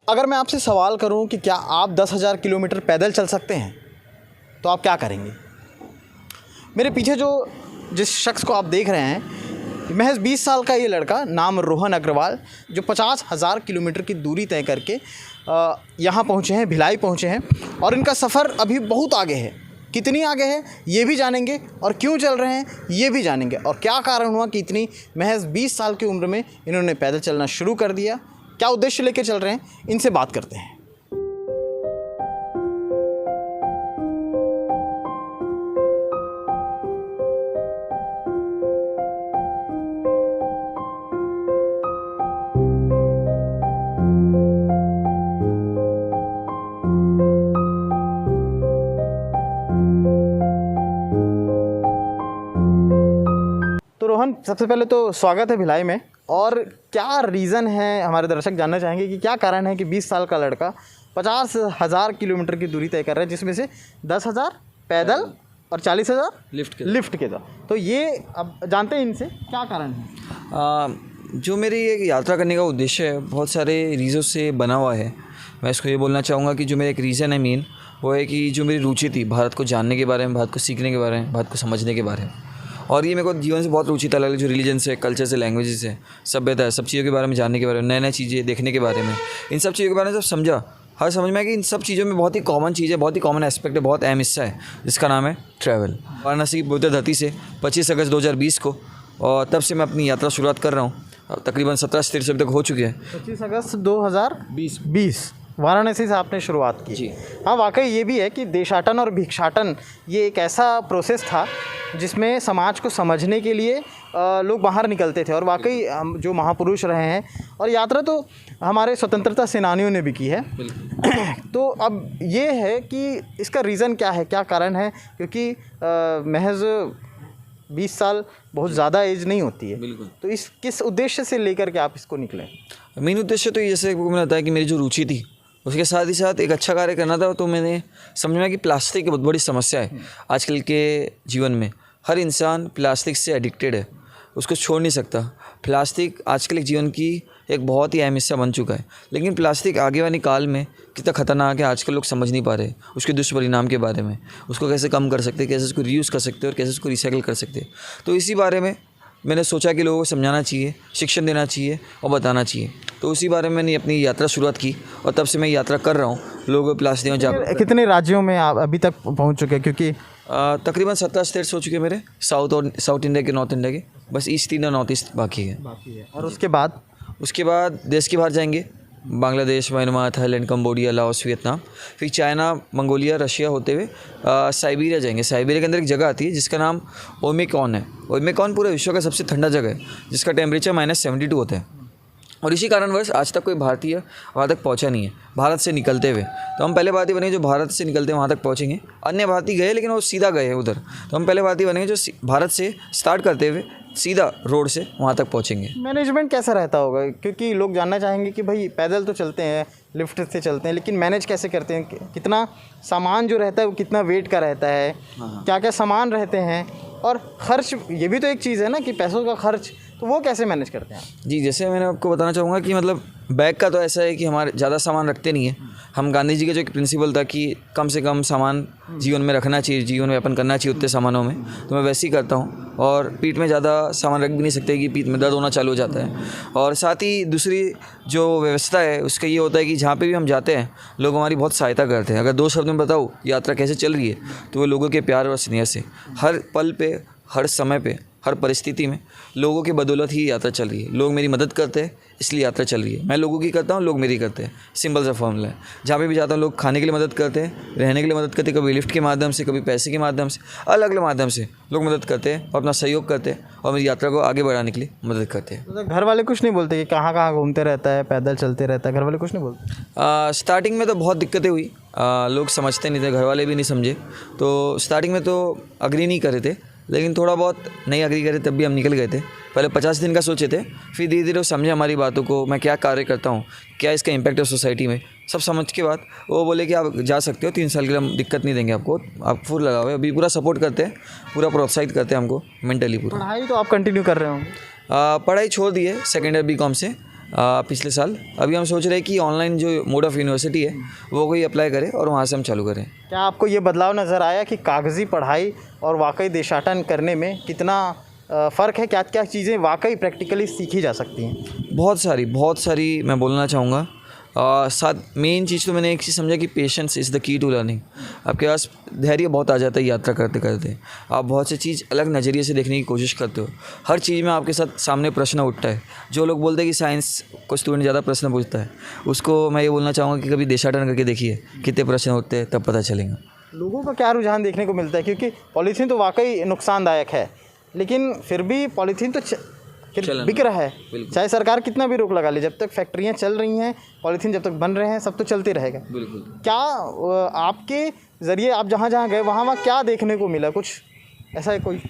अगर मैं आपसे सवाल करूं कि क्या आप 10,000 किलोमीटर पैदल चल सकते हैं तो आप क्या करेंगे? मेरे पीछे जिस शख्स को आप देख रहे हैं, महज 20 साल का ये लड़का, नाम रोहन अग्रवाल, जो 50,000 किलोमीटर की दूरी तय करके यहाँ पहुँचे हैं, भिलाई पहुँचे हैं। और इनका सफ़र अभी बहुत आगे है। कितनी आगे है ये भी जानेंगे, और क्यों चल रहे हैं ये भी जानेंगे, और क्या कारण हुआ कि इतनी महज 20 साल की उम्र में इन्होंने पैदल चलना शुरू कर दिया, क्या उद्देश्य लेके चल रहे हैं, इनसे बात करते हैं। तो रोहन, सबसे पहले तो स्वागत है भिलाई में। और क्या रीज़न है, हमारे दर्शक जानना चाहेंगे कि क्या कारण है कि 20 साल का लड़का 50,000 किलोमीटर की दूरी तय कर रहा है, जिसमें से 10,000 पैदल और 40,000 लिफ्ट के द्वारा। तो ये अब जानते हैं इनसे क्या कारण है। जो मेरी ये यात्रा करने का उद्देश्य है, बहुत सारे रीज़न से बना हुआ है। मैं इसको ये बोलना चाहूँगा कि जो मेरा एक रीज़न है मेन, वो है कि जो मेरी रुचि थी भारत को जानने के बारे में, भारत को सीखने के बारे में, भारत को समझने के बारे में। और ये मेरे को जीवन से बहुत रुचि था, अलग जो रिलीजन से, कल्चर से, लैंग्वेज से, सभ्यता है, सब चीज़ों के बारे में जानने के बारे में, नए नए चीज़ें देखने के बारे में, इन सब चीज़ों के बारे में जब समझा, हर समझ में आया कि इन सब चीज़ों में बहुत ही कॉमन चीज़ है, बहुत ही कॉमन एस्पेक्ट है, बहुत अहम हिस्सा है, जिसका नाम है ट्रैवल। वाराणसी की पवित्र धरती से 25 अगस्त 2020 को, और तब से मैं अपनी यात्रा शुरुआत कर रहा हूँ। तकरीबन 17 से 30 तक हो चुके हैं। 25 अगस्त 2020 वाराणसी से आपने शुरुआत की जी। हाँ, वाकई ये भी है कि देशाटन और भिक्षाटन ये एक ऐसा प्रोसेस था जिसमें समाज को समझने के लिए लोग बाहर निकलते थे। और वाकई हम जो महापुरुष रहे हैं, और यात्रा तो हमारे स्वतंत्रता सेनानियों ने भी की है। तो अब ये है कि इसका रीज़न क्या है, क्या कारण है, क्योंकि महज 20 साल बहुत ज़्यादा एज नहीं होती है। बिल्कुल। तो इस किस उद्देश्य से लेकर के आप इसको निकले? मेन उद्देश्य तो जैसे मैंने बताया कि मेरी जो रुचि थी, उसके साथ ही साथ एक अच्छा कार्य करना था। तो मैंने समझ में कि प्लास्टिक बहुत बड़ी समस्या है आजकल के जीवन में। हर इंसान प्लास्टिक से एडिक्टेड है, उसको छोड़ नहीं सकता। प्लास्टिक आजकल एक जीवन की एक बहुत ही अहम हिस्सा बन चुका है। लेकिन प्लास्टिक आगे वाले काल में कितना ख़तरनाक है, आजकल लोग समझ नहीं पा रहे उसके दुष्परिणाम के बारे में, उसको कैसे कम कर सकते हैं, कैसे उसको रीयूज़ कर सकते हैं और कैसे उसको रिसाइकिल कर सकते हैं। तो इसी बारे में मैंने सोचा कि लोगों को समझाना चाहिए, शिक्षण देना चाहिए और बताना चाहिए। तो उसी बारे में मैंने अपनी यात्रा शुरुआत की, और तब से मैं यात्रा कर रहा हूँ लोगों को प्लास्टिक में जाकर। कितने राज्यों में आप अभी तक पहुँच चुके हैं? क्योंकि तकरीबन 17 स्टेट्स हो चुके हैं मेरे, साउथ इंडिया के, नॉर्थ इंडिया के, बस ईस्ट इंडिया नॉर्थ ईस्ट बाकी है। और उसके बाद देश के बाहर जाएंगे, Bangladesh, Myanmar, Thailand, Cambodia, Laos, Vietnam, फिर चाइना, मंगोलिया, रशिया होते हुए साइबेरिया जाएंगे। साइबेरिया के अंदर एक जगह आती है जिसका नाम ओमिकॉन है। ओमिकॉन पूरे विश्व का सबसे ठंडा जगह है, जिसका टेम्परेचर -72 होता है। और इसी कारणवश आज तक कोई भारतीय वहाँ तक पहुँचा नहीं है भारत से निकलते हुए। तो हम पहले भारतीय बने जो भारत से निकलते हैं वहाँ तक पहुँचेंगे। अन्य भारतीय गए लेकिन वो सीधा गए हैं उधर, तो हम पहले भारतीय बनेंगे जो भारत से स्टार्ट करते हुए सीधा रोड से वहाँ तक पहुँचेंगे। मैनेजमेंट कैसा रहता होगा, क्योंकि लोग जानना चाहेंगे कि भाई पैदल तो चलते हैं, लिफ्ट से चलते हैं, लेकिन मैनेज कैसे करते हैं? कितना सामान जो रहता है वो कितना वेट का रहता है, क्या क्या सामान रहते हैं, और खर्च, ये भी तो एक चीज़ है ना कि पैसों का खर्च, तो वो कैसे मैनेज करते हैं? जी, जैसे मैंने आपको बताना चाहूँगा कि मतलब बैग का तो ऐसा है कि हमारे ज़्यादा सामान रखते नहीं है हम। गांधी जी का जो एक प्रिंसिपल था कि कम से कम सामान जीवन में रखना चाहिए, जीवन में यापन करना चाहिए उतने सामानों में, तो मैं वैसे ही करता हूँ। और पीठ में ज़्यादा सामान रख भी नहीं सकते कि पीठ में दर्द होना चालू हो जाता है। और साथ ही दूसरी जो व्यवस्था है उसका ये होता है कि जहाँ पे भी हम जाते हैं लोग हमारी बहुत सहायता करते हैं। अगर 2 शब्द में बताऊँ यात्रा कैसे चल रही है, तो वो लोगों के प्यार और स्नेह से हर पल पे, हर समय पे, हर परिस्थिति में लोगों की बदौलत ही यात्रा चल रही है। लोग मेरी मदद करते हैं इसलिए यात्रा चल रही है। मैं लोगों की करता हूँ, लोग मेरी करते हैं। सिंपल सा फॉर्मूला है। जहाँ पे भी जाता हूँ लोग खाने के लिए मदद करते हैं, रहने के लिए मदद करते हैं, कभी लिफ्ट के माध्यम से, कभी पैसे के माध्यम से, अलग अलग माध्यम से लोग मदद करते हैं और अपना सहयोग करते हैं और मेरी यात्रा को आगे बढ़ाने के लिए मदद करते हैं। तो घर वाले कुछ नहीं बोलते कि कहाँ कहाँ घूमते रहता है, पैदल चलते रहता है? घर वाले कुछ नहीं बोलते? स्टार्टिंग में तो बहुत दिक्कतें हुई, लोग समझते नहीं थे, घर वाले भी नहीं समझे। तो स्टार्टिंग में तो अग्री नहीं कर रहे थे, लेकिन थोड़ा बहुत नहीं अग्री करे तब भी हम निकल गए थे। पहले 50 दिन का सोचे थे, फिर धीरे धीरे वो समझे हमारी बातों को, मैं क्या कार्य करता हूँ, क्या इसका इम्पैक्ट है सोसाइटी में। सब समझ के बाद वो बोले कि आप जा सकते हो, 3 साल के लिए हम दिक्कत नहीं देंगे आपको, आप फुल लगाओ। अभी पूरा सपोर्ट करते हैं, पूरा प्रोत्साहित करते हैं हमको मेंटली पूरा। पढ़ाई तो आप कंटिन्यू कर रहे होंगे? पढ़ाई छोड़ दी है सेकेंड ईयर BCom से, पिछले साल। अभी हम सोच रहे हैं कि ऑनलाइन जो मोड ऑफ़ यूनिवर्सिटी है वो कोई अप्लाई करें और वहाँ से हम चालू करें। क्या आपको ये बदलाव नज़र आया कि कागज़ी पढ़ाई और वाकई देशाटन करने में कितना फ़र्क है? क्या क्या चीज़ें वाकई प्रैक्टिकली सीखी जा सकती हैं? बहुत सारी मैं बोलना चाहूँगा। साथ मेन चीज़ तो मैंने एक चीज़ समझा कि patience is the key to learning. आपके पास धैर्य बहुत आ जाता है यात्रा करते करते। आप बहुत सी चीज़ अलग नज़रिए से देखने की कोशिश करते हो। हर चीज़ में आपके साथ सामने प्रश्न उठता है। जो लोग बोलते हैं कि साइंस को स्टूडेंट ज़्यादा प्रश्न पूछता है, उसको मैं ये बोलना चाहूँगा कि कभी देशाटन करके देखिए कितने प्रश्न उठते हैं, तब पता चलेगा। लोगों का क्या रुझान देखने को मिलता है? क्योंकि पॉलीथीन तो वाकई नुकसानदायक है, लेकिन फिर भी पॉलीथीन तो बिक रहा है। चाहे सरकार कितना भी रोक लगा ले, जब तक फैक्ट्रियाँ चल रही हैं, पॉलीथीन जब तक बन रहे हैं, सब तो चलते रहेगा। बिल्कुल। क्या आपके ज़रिए आप जहाँ जहाँ गए वहाँ क्या देखने को मिला? कुछ ऐसा है कोई?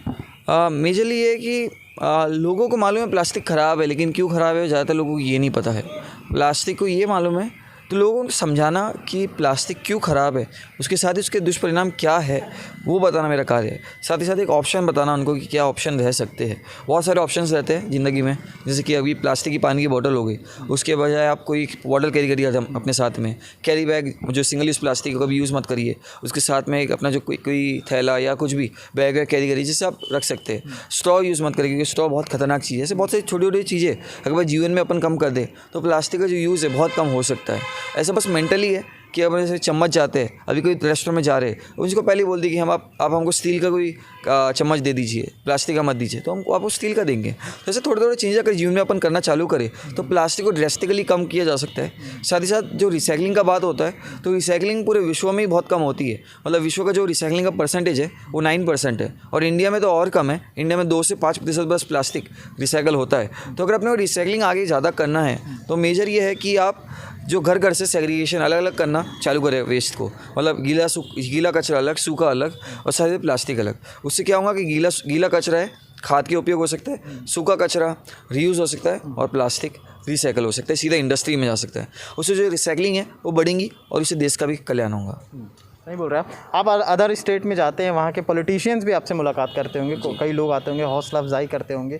मेजरली ये है कि लोगों को मालूम है प्लास्टिक ख़राब है, लेकिन क्यों ख़राब है ज़्यादातर लोगों को ये नहीं पता है। प्लास्टिक को ये मालूम है, तो लोगों को समझाना कि प्लास्टिक क्यों ख़राब है, उसके साथ ही उसके दुष्परिणाम क्या है, वो बताना मेरा कार्य है। साथ ही साथ एक ऑप्शन बताना उनको कि क्या ऑप्शन रह सकते हैं। बहुत सारे ऑप्शंस रहते हैं ज़िंदगी में, जैसे कि अभी प्लास्टिक की पानी की बोतल हो गई, उसके बजाय आप कोई बॉटल कैरी करिए अपने साथ में। कैरी बैग जो सिंगल यूज़ प्लास्टिक का कभी यूज़ मत करिए, उसके साथ में एक अपना जो कोई थैला या कुछ भी बैग वैग कैरी करिए जिससे आप रख सकते हैं। स्ट्रॉ यूज़ मत करिए, क्योंकि स्ट्रॉ बहुत खतरनाक चीज़ है। ऐसे बहुत सारी छोटी छोटी चीज़ें अगर जीवन में अपन कम कर दे तो प्लास्टिक का जो यूज़ है बहुत कम हो सकता है। ऐसा बस मेंटली है कि अब जैसे चम्मच जाते हैं, अभी कोई रेस्टोरेंट में जा रहे हैं, उनको पहले बोल दी कि हम आप हमको स्टील का कोई चम्मच दे दीजिए, प्लास्टिक का मत दीजिए, तो हमको आपको स्टील का देंगे। तो ऐसे थोड़े थोड़े चीज़ें अगर जीवन में अपन करना चालू करें तो प्लास्टिक को ड्रेस्टिकली कम किया जा सकता है। साथ ही साथ जो रिसाइकलिंग का बात होता है, तो रिसाइकलिंग पूरे विश्व में ही बहुत कम होती है। मतलब विश्व का जो रिसाइकलिंग का परसेंटेज है वो 9% है, और इंडिया में तो और कम है। इंडिया में 2 से 5% बस प्लास्टिक रिसाइकल होता है। तो अगर अपने को रिसाइकलिंग आगे ज़्यादा करना है तो मेजर ये है कि आप जो घर घर से सेग्रीगेशन अलग अलग करना चालू करें वेस्ट को। मतलब गीला कचरा अलग, सूखा अलग, और साथ प्लास्टिक अलग। उससे क्या होगा कि गीला कचरा है, खाद के उपयोग हो सकता है, सूखा कचरा रीयूज़ हो सकता है, और प्लास्टिक रिसाइकल हो सकता है, सीधा इंडस्ट्री में जा सकता है। उससे जो रिसाइकलिंग है वो बढ़ेंगी और इससे देश का भी कल्याण होगा। नहीं बोल रहे आप अदर स्टेट में जाते हैं, वहाँ के पॉलिटिशियंस भी आपसे मुलाकात करते होंगे, कई लोग आते होंगे, हौसला अफजाई करते होंगे।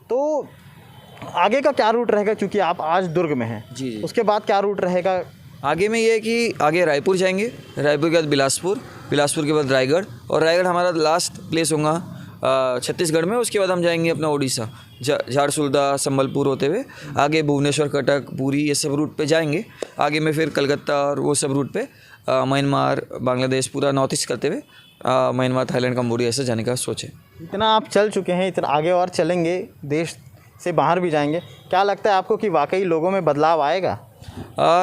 तो आगे का क्या रूट रहेगा? क्योंकि आप आज दुर्ग में हैं, जी। उसके बाद क्या रूट रहेगा? आगे में ये है कि आगे रायपुर जाएंगे, रायपुर के बाद बिलासपुर, बिलासपुर के बाद रायगढ़, और रायगढ़ हमारा लास्ट प्लेस होगा छत्तीसगढ़ में। उसके बाद हम जाएंगे अपना उड़ीसा, झारसुगड़ा, संबलपुर होते हुए आगे भुवनेश्वर, कटक, पुरी, ये सब रूट पे जाएंगे। आगे में फिर कलकत्ता और वो सब रूट पे म्यांमार, बांग्लादेश, पूरा नॉर्थ ईस्ट करते हुए म्यांमार, थाईलैंड, कंबोडिया ऐसे जाने का सोच है। इतना आप चल चुके हैं, इतना आगे और चलेंगे, देश से बाहर भी जाएंगे। क्या लगता है आपको कि वाकई लोगों में बदलाव आएगा?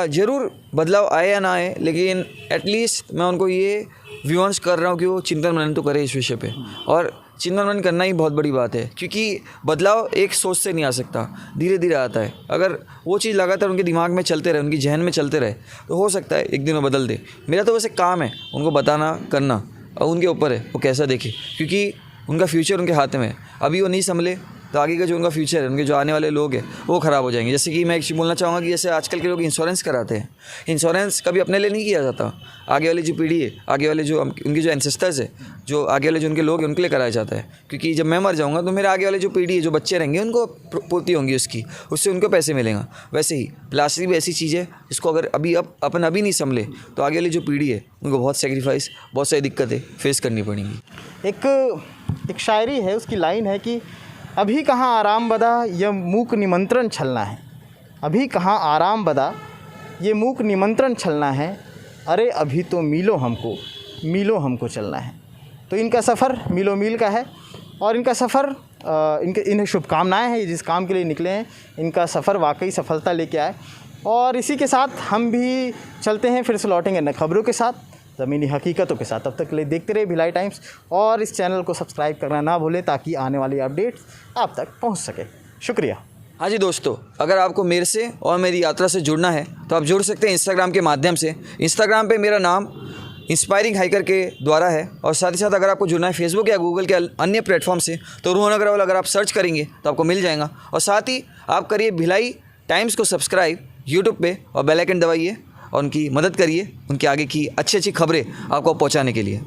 ज़रूर बदलाव आए या ना आए, लेकिन एटलीस्ट मैं उनको ये विवंश कर रहा हूँ कि वो चिंतन मनन तो करें इस विषय पे। और चिंतन मनन करना ही बहुत बड़ी बात है, क्योंकि बदलाव एक सोच से नहीं आ सकता, धीरे धीरे आता है। अगर वो चीज़ लगातार उनके दिमाग में चलते रहे, उनकी जहन में चलते रहे, तो हो सकता है एक दिन वो बदल दे। मेरा तो वैसे काम है उनको बताना, करना, और उनके ऊपर है वो कैसा देखे, क्योंकि उनका फ्यूचर उनके हाथ में है। अभी वो नहीं संभले तो आगे का जो उनका फ्यूचर है, उनके जो आने वाले लोग हैं वो ख़राब हो जाएंगे। जैसे कि मैं एक चीज़ बोलना चाहूँगा कि जैसे आजकल के लोग इंश्योरेंस कराते हैं, इंश्योरेंस कभी अपने लिए नहीं किया जाता। आगे वाली जो पीढ़ी है, आगे वाले जो उनके जो एंसेस्टर्स है, जो आगे वाले जो उनके लोग हैं, उनके लिए कराया जाता है। क्योंकि जब मैं मर जाऊँगा तो मेरे आगे वाले जो पीढ़ी है, जो बच्चे रहेंगे, उनको पूर्ति होंगी उसकी, उससे उनको पैसे मिलेंगे। वैसे ही प्लास्टिक भी ऐसी चीज़ है जिसको अगर अपन अभी नहीं संभले तो आगे वाली जो पीढ़ी है उनको बहुत सेक्रीफाइस, बहुत सारी दिक्कतें फेस करनी पड़ेंगी। एक शायरी है, उसकी लाइन है कि अभी कहाँ आराम बदा यह मूक निमंत्रण छलना है। अभी कहाँ आराम बदा ये मूक निमंत्रण छलना है, अरे अभी तो मीलों हमको चलना है। तो इनका सफ़र मीलों मील का है, और इनका सफ़र इन्हें शुभकामनाएं हैं। जिस काम के लिए निकले हैं, इनका सफ़र वाकई सफलता लेके आए। और इसी के साथ हम भी चलते हैं, फिर से लौटेंगे नए खबरों के साथ, ज़मीनी हकीकतों के साथ। तब तक के लिए देखते रहे भिलाई टाइम्स, और इस चैनल को सब्सक्राइब करना ना भूलें ताकि आने वाली अपडेट्स आप तक पहुंच सके। शुक्रिया। हाँ जी दोस्तों, अगर आपको मेरे से और मेरी यात्रा से जुड़ना है तो आप जुड़ सकते हैं इंस्टाग्राम के माध्यम से। इंस्टाग्राम पे मेरा नाम इंस्पायरिंग हाइकर के द्वारा है, और साथ ही साथ अगर आपको जुड़ना है फेसबुक या गूगल के अन्य प्लेटफॉर्म से तो रोहन अग्रवाल अगर आप सर्च करेंगे तो आपको मिल जाएगा। और साथ ही आप करिए भिलाई टाइम्स को सब्सक्राइब यूट्यूब पे, और बेल आइकन दबाइए और उनकी मदद करिए उनके आगे की अच्छी अच्छी खबरें आपको पहुँचाने के लिए।